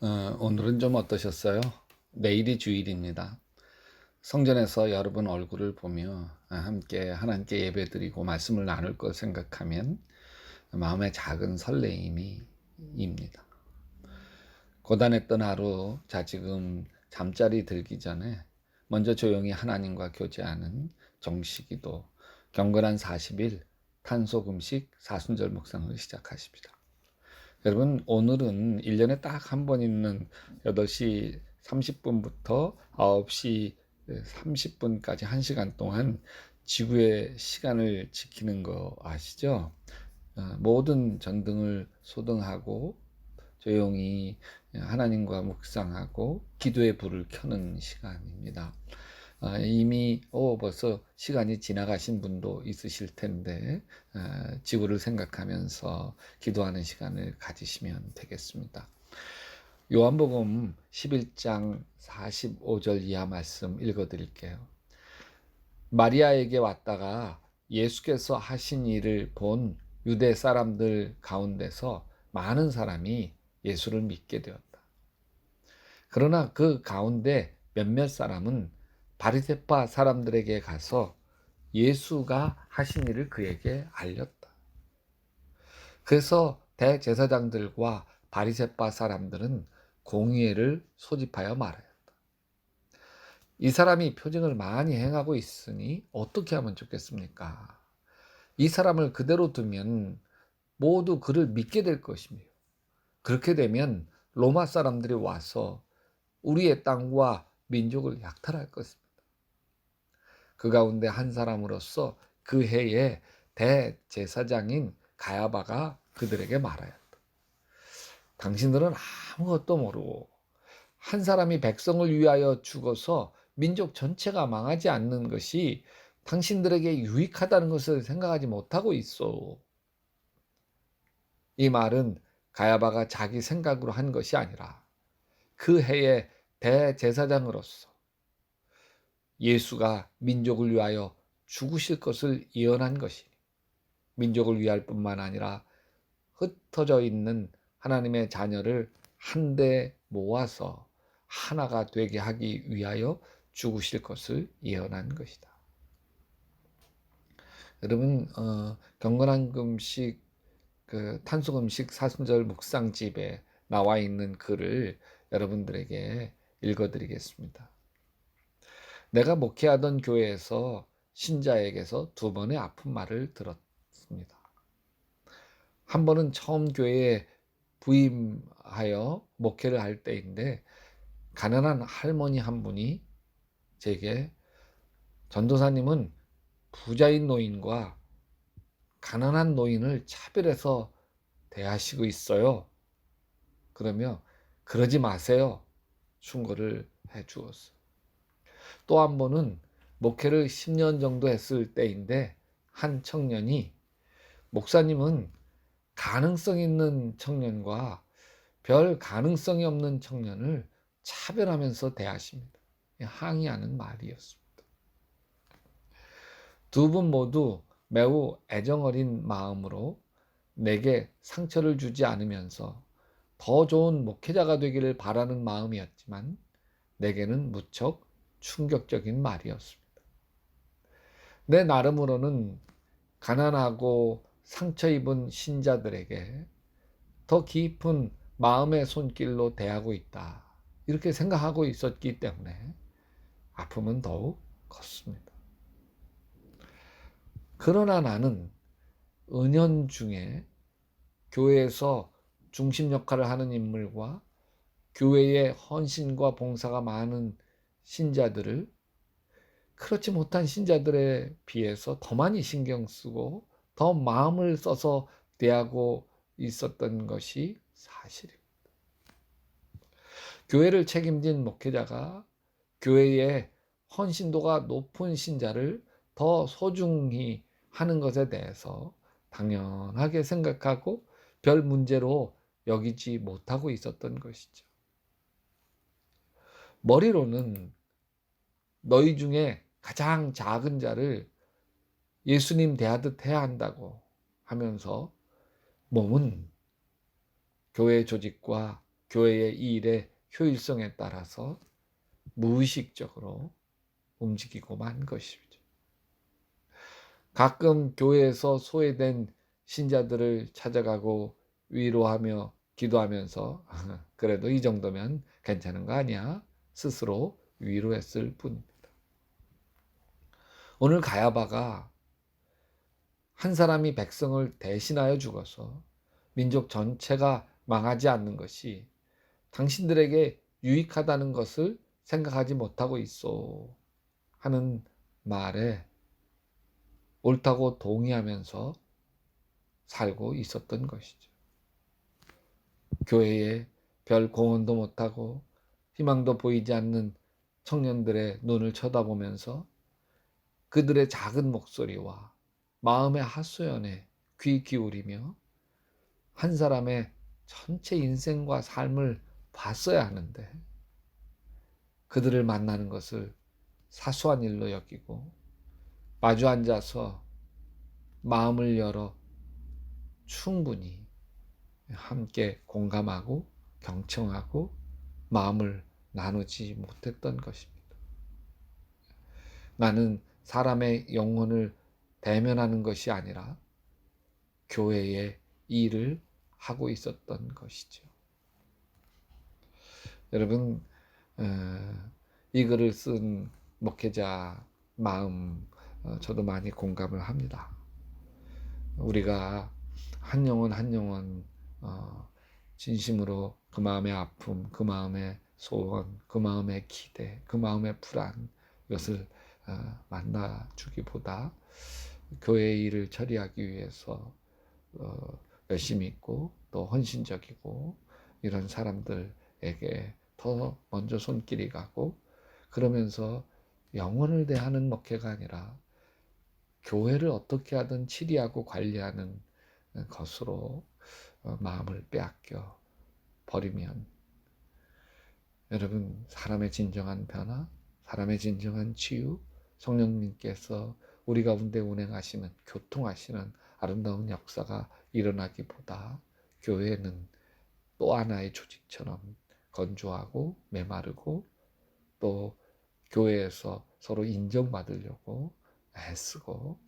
오늘은 좀 어떠셨어요? 내일이 주일입니다. 성전에서 여러분 얼굴을 보며 함께 하나님께 예배드리고 말씀을 나눌 것 생각하면 마음에 작은 설레임이 입니다. 고단했던 하루, 자 지금 잠자리 들기 전에 먼저 조용히 하나님과 교제하는 정식기도, 경건한 40일 탄소금식 사순절 묵상을 시작하십니다. 여러분, 오늘은 1년에 딱 한 번 있는 8시 30분부터 9시 30분까지 1시간 동안 지구의 시간을 지키는 거 아시죠? 모든 전등을 소등하고 조용히 하나님과 묵상하고 기도의 불을 켜는 시간입니다. 이미 벌써 시간이 지나가신 분도 있으실 텐데 지구를 생각하면서 기도하는 시간을 가지시면 되겠습니다. 요한복음 11장 45절 이하 말씀 읽어드릴게요. 마리아에게 왔다가 예수께서 하신 일을 본 유대 사람들 가운데서 많은 사람이 예수를 믿게 되었다. 그러나 그 가운데 몇몇 사람은 바리새파 사람들에게 가서 예수가 하신 일을 그에게 알렸다. 그래서 대제사장들과 바리새파 사람들은 공의회를 소집하여 말하였다. 이 사람이 표징을 많이 행하고 있으니 어떻게 하면 좋겠습니까? 이 사람을 그대로 두면 모두 그를 믿게 될 것이며, 그렇게 되면 로마 사람들이 와서 우리의 땅과 민족을 약탈할 것입니다. 그 가운데 한 사람으로서 그 해에 대제사장인 가야바가 그들에게 말하였다. 당신들은 아무것도 모르고 한 사람이 백성을 위하여 죽어서 민족 전체가 망하지 않는 것이 당신들에게 유익하다는 것을 생각하지 못하고 있어. 이 말은 가야바가 자기 생각으로 한 것이 아니라 그 해의 대제사장으로서 예수가 민족을 위하여 죽으실 것을 예언한 것이니 민족을 위할 뿐만 아니라 흩어져 있는 하나님의 자녀를 한데 모아서 하나가 되게 하기 위하여 죽으실 것을 예언한 것이다. 여러분, 경건한 금식, 탄수금식 사순절 묵상집에 나와 있는 글을 여러분들에게 읽어드리겠습니다. 내가 목회하던 교회에서 신자에게서 두 번의 아픈 말을 들었습니다. 한 번은 처음 교회에 부임하여 목회를 할 때인데 가난한 할머니 한 분이 제게 전도사님은 부자인 노인과 가난한 노인을 차별해서 대하시고 있어요. 그러며 그러지 마세요. 충고를 해 주었어요. 또 한 번은 목회를 10년 정도 했을 때인데 한 청년이 목사님은 가능성 있는 청년과 별 가능성이 없는 청년을 차별하면서 대하십니다. 항의하는 말이었습니다. 두 분 모두 매우 애정어린 마음으로 내게 상처를 주지 않으면서 더 좋은 목회자가 되기를 바라는 마음이었지만 내게는 무척 충격적인 말이었습니다. 내 나름으로는 가난하고 상처 입은 신자들에게 더 깊은 마음의 손길로 대하고 있다. 이렇게 생각하고 있었기 때문에 아픔은 더욱 컸습니다. 그러나 나는 은연중에 교회에서 중심 역할을 하는 인물과 교회의 헌신과 봉사가 많은 신자들을 그렇지 못한 신자들에 비해서 더 많이 신경 쓰고 더 마음을 써서 대하고 있었던 것이 사실입니다. 교회를 책임진 목회자가 교회의 헌신도가 높은 신자를 더 소중히 하는 것에 대해서 당연하게 생각하고 별 문제로 여기지 못하고 있었던 것이죠. 머리로는 너희 중에 가장 작은 자를 예수님 대하듯 해야 한다고 하면서 몸은 교회 조직과 교회의 이 일의 효율성에 따라서 무의식적으로 움직이고만 것이죠. 가끔 교회에서 소외된 신자들을 찾아가고 위로하며 기도하면서 그래도 이 정도면 괜찮은 거 아니야? 스스로 위로했을 뿐입니다. 오늘 가야바가 한 사람이 백성을 대신하여 죽어서 민족 전체가 망하지 않는 것이 당신들에게 유익하다는 것을 생각하지 못하고 있어 하는 말에 옳다고 동의하면서 살고 있었던 것이죠. 교회에 별 공헌도 못하고 희망도 보이지 않는 청년들의 눈을 쳐다보면서 그들의 작은 목소리와 마음의 하소연에 귀 기울이며 한 사람의 전체 인생과 삶을 봤어야 하는데 그들을 만나는 것을 사소한 일로 여기고 마주 앉아서 마음을 열어 충분히 함께 공감하고 경청하고 마음을 나누지 못했던 것입니다. 나는 사람의 영혼을 대면하는 것이 아니라 교회의 일을 하고 있었던 것이죠. 여러분, 이 글을 쓴 목회자 마음 저도 많이 공감을 합니다. 우리가 한 영혼 한 영혼 진심으로 그 마음의 아픔, 그 마음의 소원, 그 마음의 기대, 그 마음의 불안, 이것을 만나주기보다 교회의 일을 처리하기 위해서 열심히 있고 또 헌신적이고 이런 사람들에게 더 먼저 손길이 가고, 그러면서 영혼을 대하는 목회가 아니라 교회를 어떻게 하든 치리하고 관리하는 것으로 마음을 빼앗겨 버리면, 여러분, 사람의 진정한 변화, 사람의 진정한 치유, 성령님께서 우리 가운데 운행하시는, 교통하시는 아름다운 역사가 일어나기보다 교회는 또 하나의 조직처럼 건조하고 메마르고, 또 교회에서 서로 인정받으려고 애쓰고,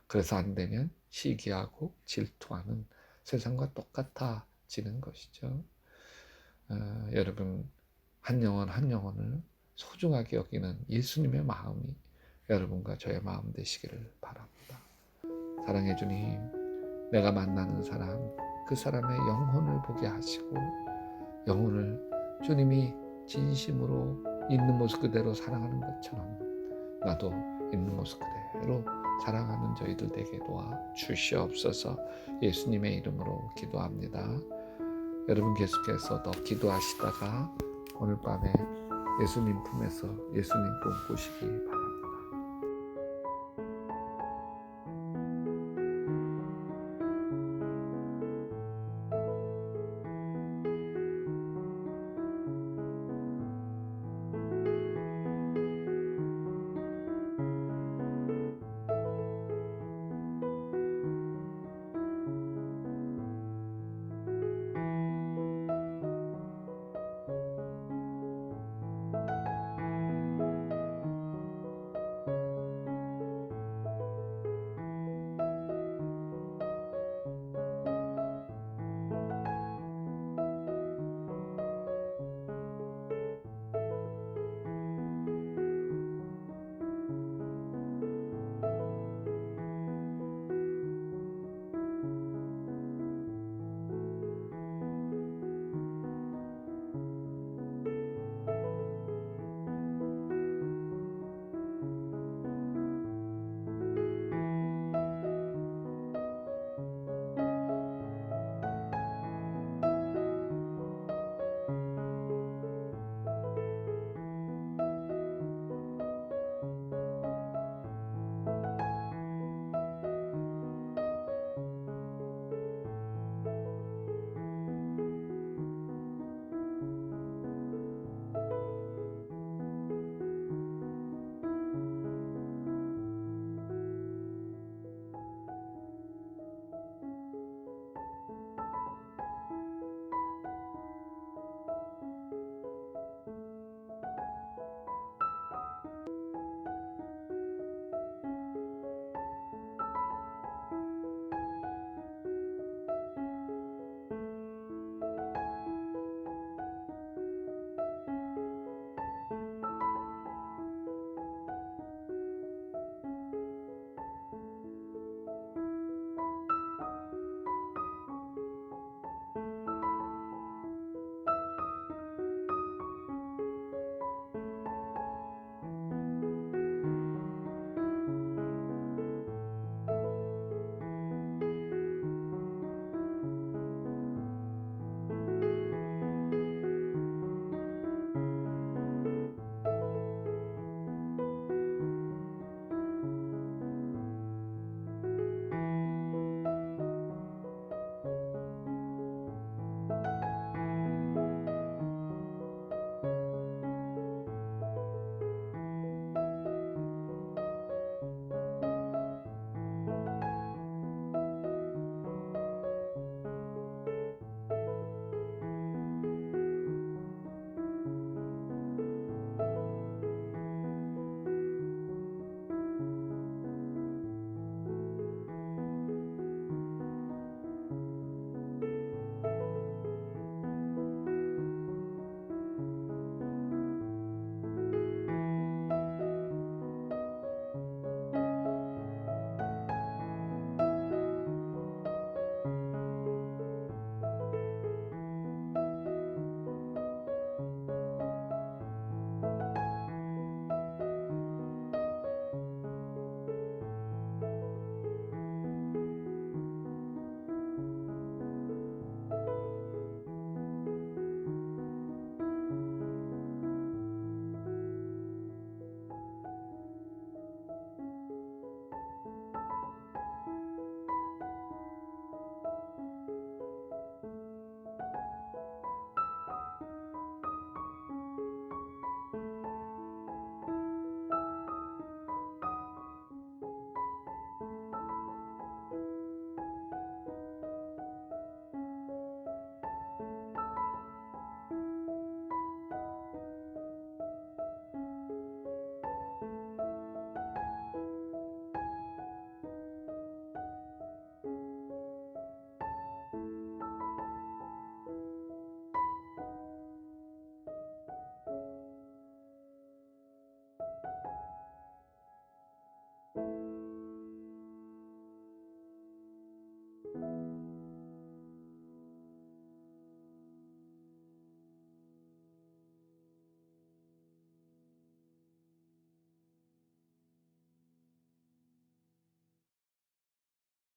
그래서 안 되면 시기하고 질투하는 세상과 똑같아지는 것이죠. 여러분, 한 영혼 한 영혼을 소중하게 여기는 예수님의 마음이 여러분과 저의 마음 되시기를 바랍니다. 사랑해 주님, 내가 만나는 사람, 그 사람의 영혼을 보게 하시고 영혼을 주님이 진심으로 있는 모습 그대로 사랑하는 것처럼 나도 있는 모습 그대로 사랑하는 저희들 되게 도와 주시옵소서. 예수님의 이름으로 기도합니다. 여러분, 계속해서 더 기도하시다가 오늘 밤에 예수님 품에서 예수님 꿈꾸시기 바랍니다.